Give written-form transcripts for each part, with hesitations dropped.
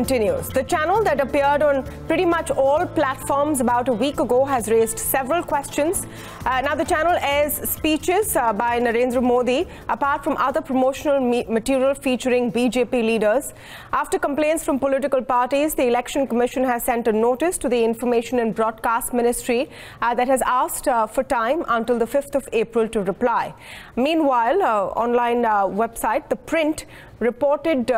continues. The channel that appeared on pretty much all platforms about a week ago has raised several questions. Now, the channel airs speeches by Narendra Modi, apart from other promotional material featuring BJP leaders. After complaints from political parties, the Election Commission has sent a notice to the Information and Broadcast Ministry that has asked for time until the 5th of April to reply. Meanwhile, online website The Print reported,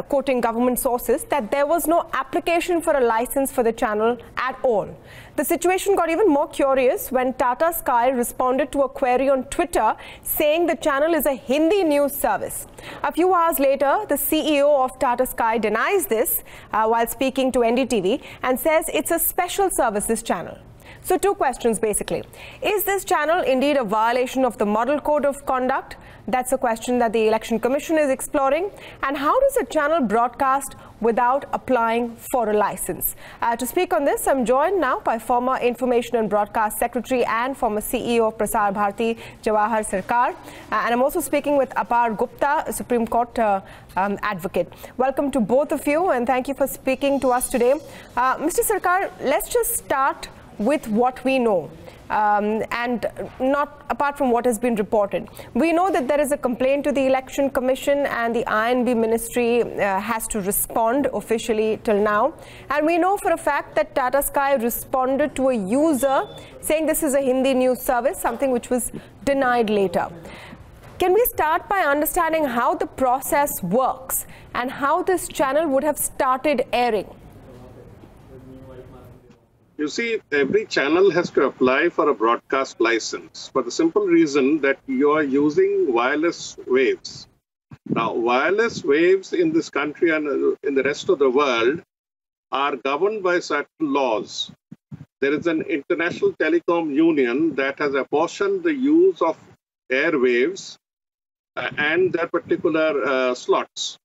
quoting government sources, that there was no application for a license for the channel at all. The situation got even more curious when Tata Sky responded to a query on Twitter saying the channel is a Hindi news service. A few hours later, the CEO of Tata Sky denies this while speaking to NDTV and says it's a special services channel. So two questions basically. Is this channel indeed a violation of the Model Code of Conduct? That's a question that the Election Commission is exploring. And how does a channel broadcast without applying for a license? To speak on this, I'm joined now by former Information and Broadcast Secretary and former CEO of Prasar Bharati, Jawahar Sircar. And I'm also speaking with Apar Gupta, a Supreme Court advocate. Welcome to both of you and thank you for speaking to us today. Mr. Sircar, let's just start with what we know, and not apart from what has been reported. We know that there is a complaint to the Election Commission and the INB Ministry has to respond officially till now. And we know for a fact that Tata Sky responded to a user saying this is a Hindi news service, something which was denied later. Can we start by understanding how the process works and how this channel would have started airing? You see, every channel has to apply for a broadcast license for the simple reason that you are using wireless waves. Now, wireless waves in this country and in the rest of the world are governed by certain laws. There is an international telecom union that has apportioned the use of airwaves and their particular slots.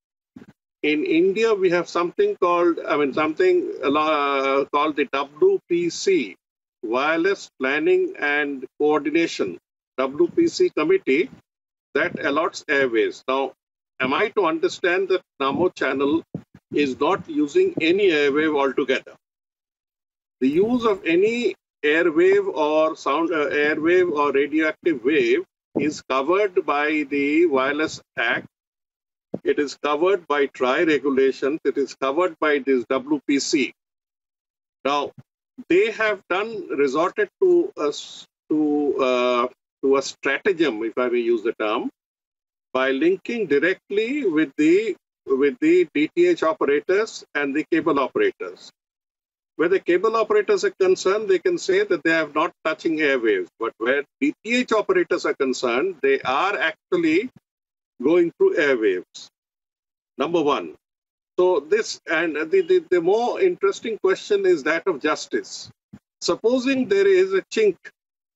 In India, we have something called, called the WPC, Wireless Planning and Coordination, WPC committee that allots airwaves. Now, am I to understand that NaMo channel is not using any airwave altogether? The use of any airwave or sound airwave or radioactive wave is covered by the Wireless Act. It is covered by TRI regulations. It is covered by this WPC. Now, they have resorted to a stratagem, if I may use the term, by linking directly with the DTH operators and the cable operators. Where the cable operators are concerned, they can say that they are not touching airwaves. But where DTH operators are concerned, they are actually going through airwaves. Number one. So this, and the more interesting question is that of justice. Supposing there is a chink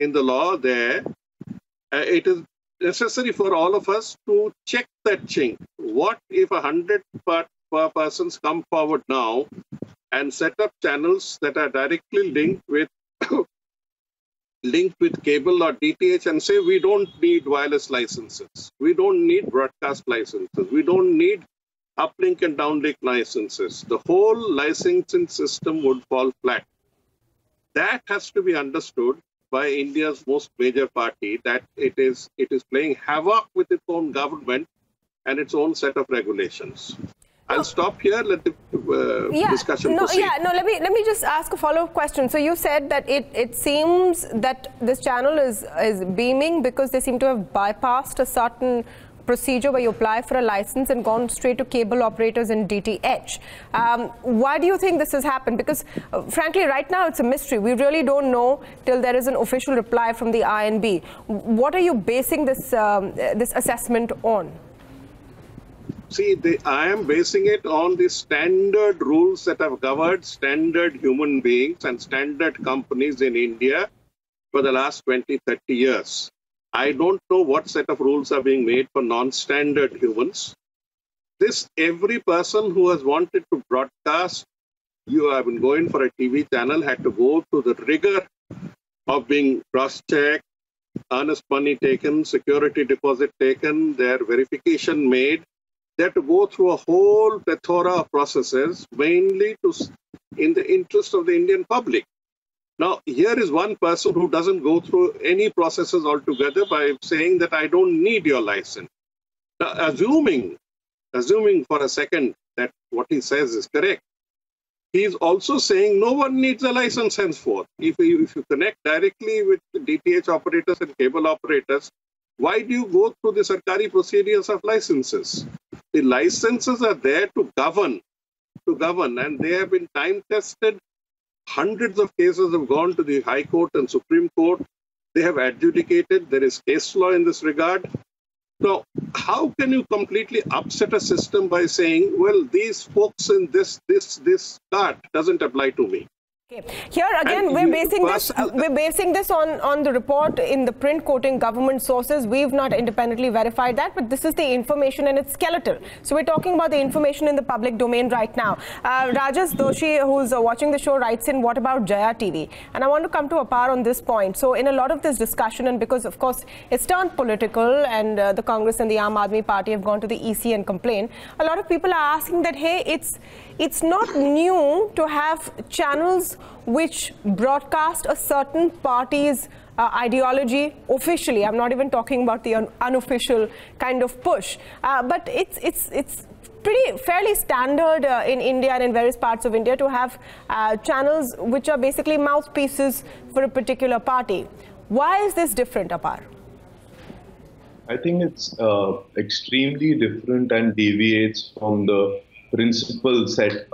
in the law there, it is necessary for all of us to check that chink. What if 100 persons come forward now and set up channels that are directly linked with cable or DTH and say we don't need wireless licenses, we don't need broadcast licenses, we don't need uplink and downlink licenses. The whole licensing system would fall flat. That has to be understood by India's most major party, that it is playing havoc with its own government and its own set of regulations. I'll stop here. Let the discussion proceed. Let me just ask a follow-up question. So you said that it seems that this channel is beaming because they seem to have bypassed a certain procedure where you apply for a license and gone straight to cable operators and DTH. Why do you think this has happened? Because frankly, right now it's a mystery. We really don't know till there is an official reply from the INB. What are you basing this assessment on? See, I am basing it on the standard rules that have governed standard human beings and standard companies in India for the last 20, 30 years. I don't know what set of rules are being made for non-standard humans. Every person who has wanted to broadcast, you have been going for a TV channel, had to go through the rigor of being cross-checked, earnest money taken, security deposit taken, their verification made. they have to go through a whole plethora of processes, mainly in the interest of the Indian public. Now, here is one person who doesn't go through any processes altogether by saying that I don't need your license. Now, assuming for a second that what he says is correct, he is also saying no one needs a license henceforth. If you connect directly with DTH operators and cable operators, why do you go through the Sircari procedures of licenses? The licenses are there to govern, and they have been time-tested. Hundreds of cases have gone to the High Court and Supreme Court. They have adjudicated. There is case law in this regard. Now, how can you completely upset a system by saying, well, these folks in this cart doesn't apply to me? Okay. Here again, we're basing this on the report in the print quoting government sources. We've not independently verified that, but this is the information and it's skeletal. So we're talking about the information in the public domain right now. Rajas Doshi, who's watching the show, writes in, what about Jaya TV? And I want to come to Apar on this point. So in a lot of this discussion, and because of course it's turned political and the Congress and the Aam Aadmi Party have gone to the EC and complained, a lot of people are asking that, hey, it's not new to have channels which broadcast a certain party's ideology officially. I'm not even talking about the unofficial kind of push, but it's fairly standard in India and in various parts of India to have channels which are basically mouthpieces for a particular party. Why is this different, Apar? I think it's extremely different and deviates from the principle set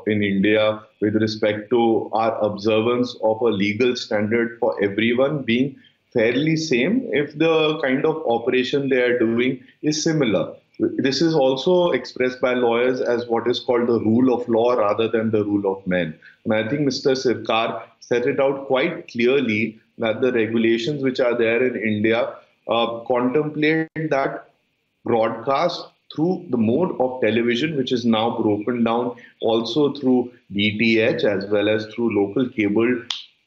in India with respect to our observance of a legal standard for everyone being fairly same if the kind of operation they are doing is similar. This is also expressed by lawyers as what is called the rule of law rather than the rule of men. And I think Mr. Sircar set it out quite clearly that the regulations which are there in India contemplate that broadcast through the mode of television, which is now broken down also through DTH as well as through local cable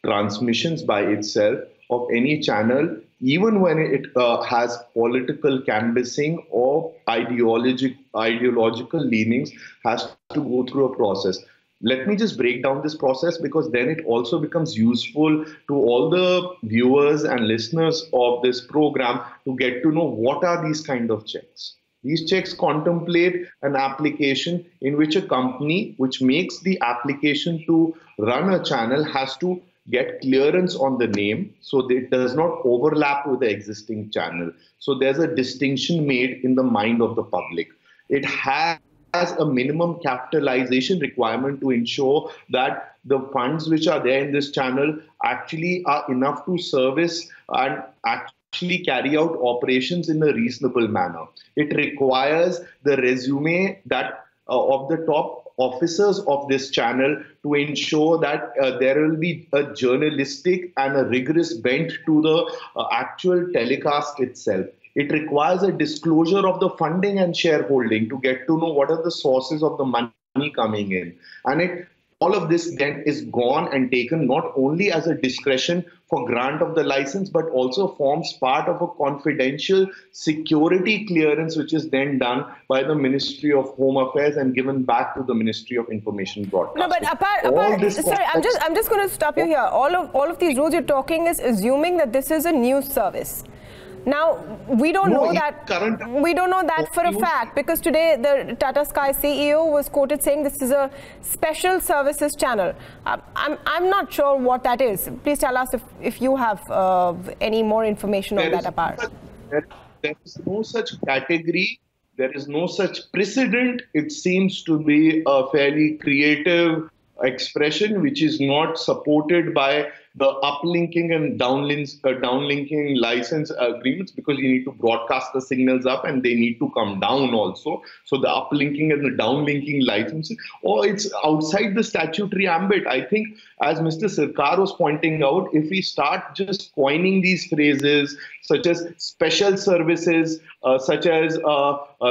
transmissions by itself of any channel, even when it has political canvassing or ideological leanings, has to go through a process. Let me just break down this process because then it also becomes useful to all the viewers and listeners of this program to get to know what are these kind of checks. These checks contemplate an application in which a company which makes the application to run a channel has to get clearance on the name so that it does not overlap with the existing channel. So there's a distinction made in the mind of the public. It has a minimum capitalization requirement to ensure that the funds which are there in this channel actually are enough to service and actually carry out operations in a reasonable manner. It requires the resume that of the top officers of this channel to ensure that there will be a journalistic and a rigorous bent to the actual telecast itself. It requires a disclosure of the funding and shareholding to get to know what are the sources of the money coming in. And all of this then is gone and taken not only as a discretion for grant of the license, but also forms part of a confidential security clearance, which is then done by the Ministry of Home Affairs and given back to the Ministry of Information Broadcasting. No, but Apar, sorry, I'm just going to stop you here. All of these rules you're talking is assuming that this is a news service. Now, we don't know that for a fact, because today the Tata Sky CEO was quoted saying this is a special services channel. I'm not sure what that is. Please tell us if you have any more information on that, Apar. There is no such category. There is no such precedent. It seems to be a fairly creative expression which is not supported by the uplinking and downlinking license agreements, because you need to broadcast the signals up and they need to come down also. So the uplinking and the downlinking licenses, or it's outside the statutory ambit. I think, as Mr. Sircar was pointing out, if we start just coining these phrases such as special services, such as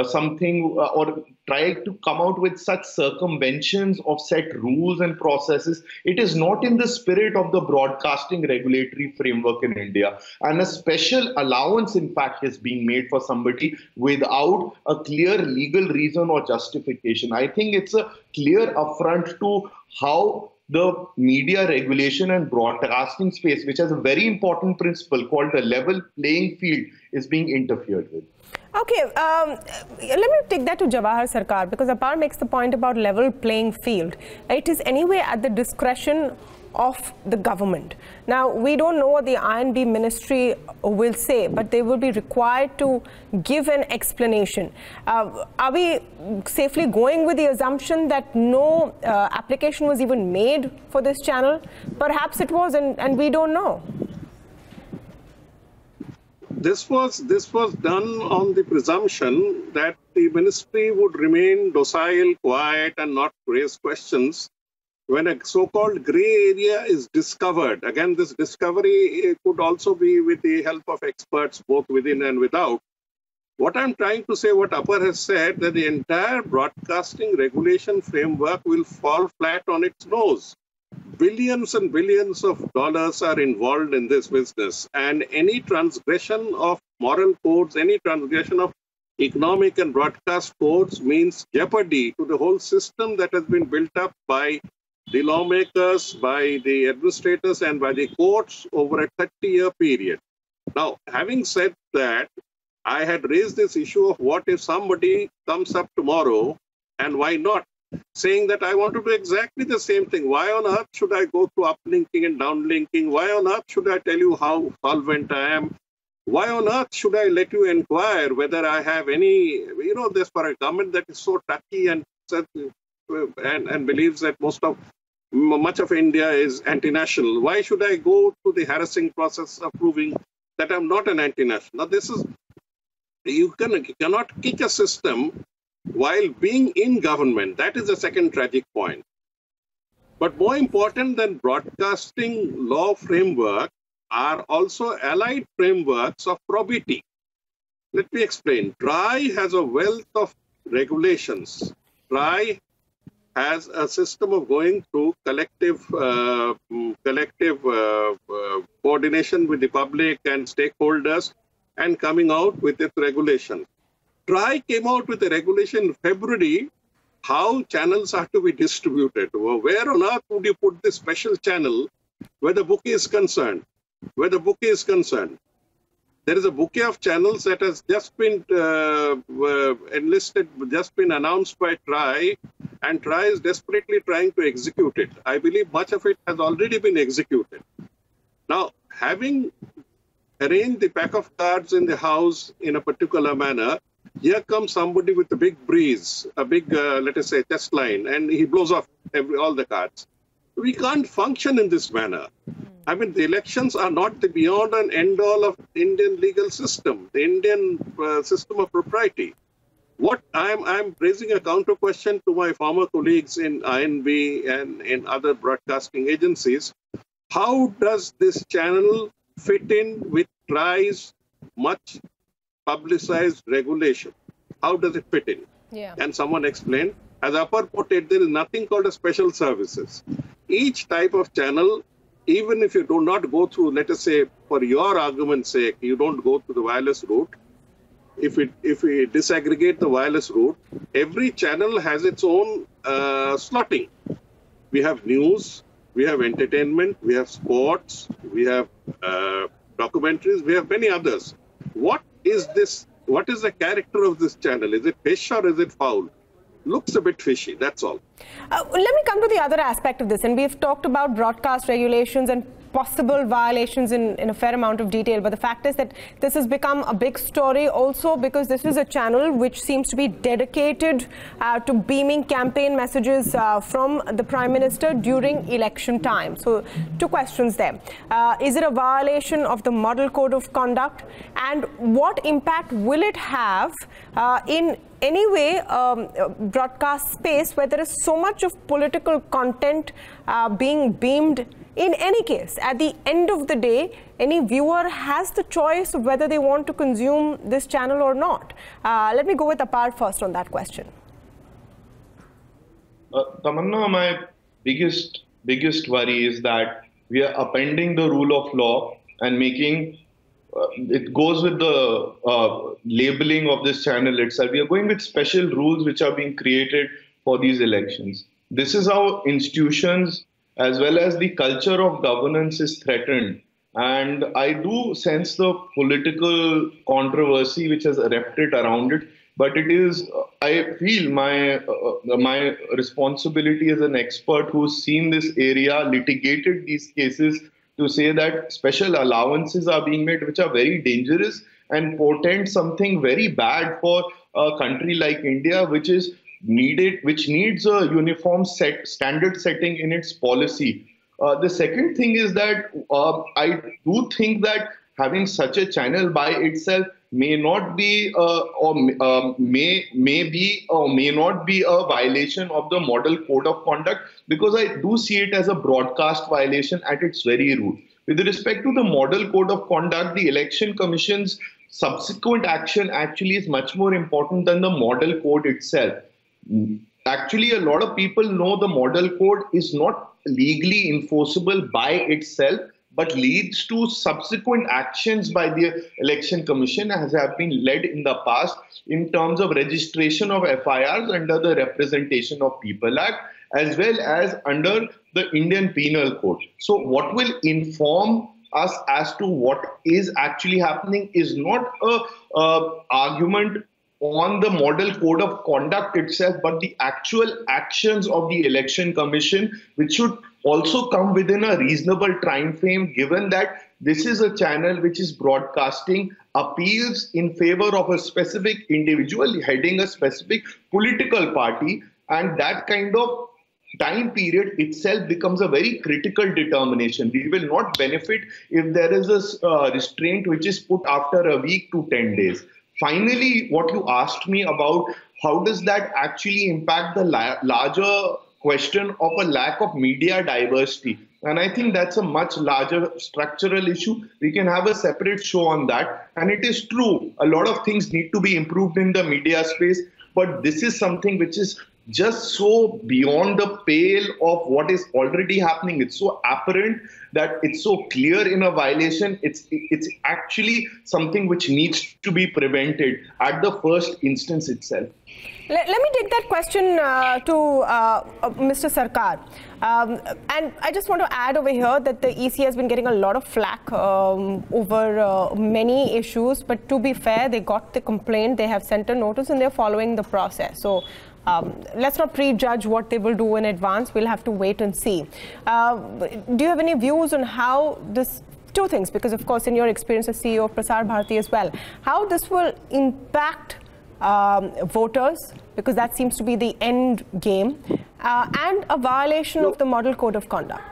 something, or try to come out with such circumventions of set rules and processes. It is not in the spirit of the broadcasting regulatory framework in India. And a special allowance, in fact, is being made for somebody without a clear legal reason or justification. I think it's a clear affront to how the media regulation and broadcasting space, which has a very important principle called the level playing field, is being interfered with. Okay, let me take that to Jawahar Sircar, because Apar makes the point about level playing field. It is anyway at the discretion of the government. Now, we don't know what the I&B ministry will say, but they will be required to give an explanation. Are we safely going with the assumption that no application was even made for this channel? Perhaps it was, and we don't know. This was done on the presumption that the ministry would remain docile, quiet, and not raise questions when a so-called grey area is discovered. Again, this discovery could also be with the help of experts, both within and without. What I'm trying to say, what Apar has said, that the entire broadcasting regulation framework will fall flat on its nose. Billions and billions of dollars are involved in this business, and any transgression of moral codes, any transgression of economic and broadcast codes means jeopardy to the whole system that has been built up by the lawmakers, by the administrators, and by the courts over a 30-year period. Now, having said that, I had raised this issue of what if somebody comes up tomorrow, and why not, saying that I want to do exactly the same thing. Why on earth should I go through uplinking and downlinking? Why on earth should I tell you how solvent I am? Why on earth should I let you inquire whether I have any, this for a government that is so touchy and believes that much of India is anti-national? Why should I go through the harassing process of proving that I'm not an anti-national? Now, this is, you cannot kick a system while being in government. That is the second tragic point. But more important than broadcasting law framework are also allied frameworks of probity. Let me explain. TRAI has a wealth of regulations. TRAI has a system of going through collective coordination with the public and stakeholders and coming out with its regulation. TRAI came out with a regulation in February how channels are to be distributed. Where on earth would you put this special channel where the bouquet is concerned? Where the bouquet is concerned. There is a bouquet of channels that has just been announced by TRAI, and TRAI is desperately trying to execute it. I believe much of it has already been executed. Now, having arranged the pack of cards in the house in a particular manner, here comes somebody with a big breeze, a big, let us say, test line, and he blows off all the cards. We can't function in this manner. I mean, the elections are not the beyond and end all of the Indian legal system, the Indian system of propriety. What I'm raising a counter question to my former colleagues in I&B and in other broadcasting agencies. How does this channel fit in with TRAI's much publicized regulation? How does it fit in? Yeah. Can someone explain? As Apar put it, there is nothing called a special services. Each type of channel, even if you do not go through, let us say, for your argument's sake, you don't go through the wireless route. If we disaggregate the wireless route, every channel has its own slotting. We have news, we have entertainment, we have sports, we have documentaries, we have many others. What is this? What is the character of this channel? Is it fish or is it fowl? Looks a bit fishy, that's all. Let me come to the other aspect of this, and we've talked about broadcast regulations and possible violations in a fair amount of detail, but the fact is that this has become a big story also because this is a channel which seems to be dedicated to beaming campaign messages from the Prime Minister during election time. So, two questions there. Is it a violation of the Model Code of Conduct, and what impact will it have in any way broadcast space where there is so much of political content being beamed? In any case, at the end of the day, any viewer has the choice of whether they want to consume this channel or not. Let me go with Apar first on that question. Tamanna, my biggest worry is that we are appending the rule of law and making it goes with the labeling of this channel itself. We are going with special rules which are being created for these elections. This is how institutions as well as the culture of governance is threatened. And I do sense the political controversy which has erupted around it. But it is, I feel my responsibility as an expert who's seen this area, litigated these cases, to say that special allowances are being made, which are very dangerous and portend something very bad for a country like India, which needs a uniform standard setting in its policy. The second thing is that I do think that having such a channel by itself may not be or may be or may not be a violation of the model code of conduct, because I do see it as a broadcast violation at its very root. With respect to the model code of conduct, the election commission's subsequent action actually is much more important than the model code itself. Actually, a lot of people know the model code is not legally enforceable by itself, but leads to subsequent actions by the election commission, as have been led in the past in terms of registration of FIRs under the Representation of People Act, as well as under the Indian Penal Code. So what will inform us as to what is actually happening is not a argument on the model code of conduct itself, but the actual actions of the election commission, which should also come within a reasonable time frame, given that this is a channel which is broadcasting appeals in favor of a specific individual heading a specific political party, and that kind of time period itself becomes a very critical determination. We will not benefit if there is a restraint which is put after a week to 10 days. Finally, what you asked me about, how does that actually impact the larger question of a lack of media diversity? And I think that's a much larger structural issue. We can have a separate show on that. And it is true, a lot of things need to be improved in the media space, but this is something which is just so beyond the pale of what is already happening. It's so apparent that it's so clear in a violation. It's actually something which needs to be prevented at the first instance itself. Let me take that question to Mr. Sircar. And I just want to add over here that the EC has been getting a lot of flack over many issues. But to be fair, they got the complaint, they have sent a notice, and they're following the process. So let's not prejudge what they will do in advance. We'll have to wait and see. Do you have any views on how this, two things, because of course in your experience as CEO of Prasar Bharati as well, how this will impact voters, because that seems to be the end game, and a violation of the model code of conduct?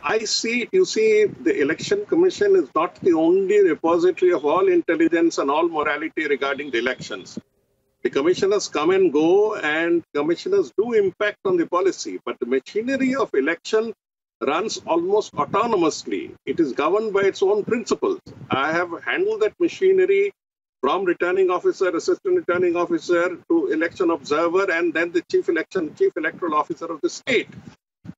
I see, you see, the Election Commission is not the only repository of all intelligence and all morality regarding the elections. The commissioners come and go, and commissioners do impact on the policy, but the machinery of election runs almost autonomously. It is governed by its own principles. I have handled that machinery from returning officer, assistant returning officer to election observer, and then the chief electoral officer of the state,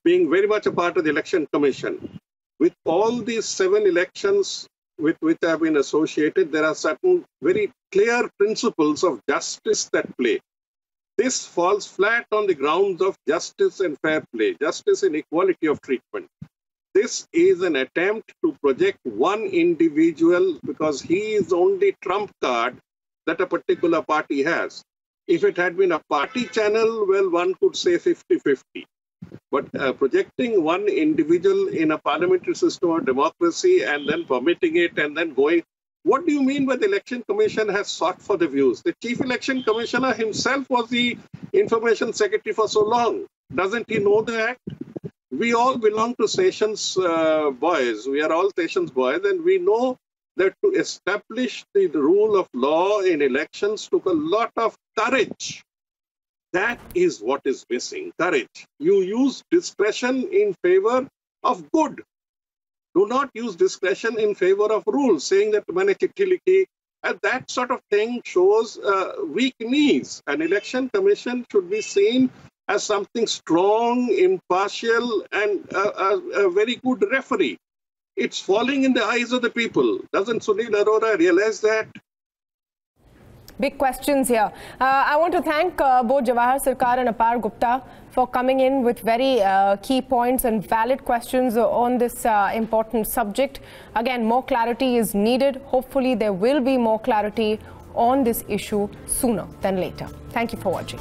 being very much a part of the election commission. With all these 7 elections with which have been associated, there are certain very clear principles of justice that play. This falls flat on the grounds of justice and fair play, justice and equality of treatment. This is an attempt to project one individual because he is the only trump card that a particular party has. If it had been a party channel, well, one could say 50-50. But projecting one individual in a parliamentary system of democracy and then permitting it and then going, what do you mean by the Election Commission has sought for the views? The Chief Election Commissioner himself was the Information Secretary for so long. Doesn't he know the act? We all belong to Sessions boys. We are all Sessions boys, and we know that to establish the rule of law in elections took a lot of courage. That is what is missing, courage. You use discretion in favor of good. Do not use discretion in favor of rules, saying that मैंने चिट्ठी लिखी, And that sort of thing shows weak knees. An election commission should be seen as something strong, impartial, and a very good referee. It's falling in the eyes of the people. Doesn't Sunil Arora realize that? Big questions here. I want to thank both Jawahar, Sircar and Apar Gupta for coming in with very key points and valid questions on this important subject. Again, more clarity is needed. Hopefully, there will be more clarity on this issue sooner than later. Thank you for watching.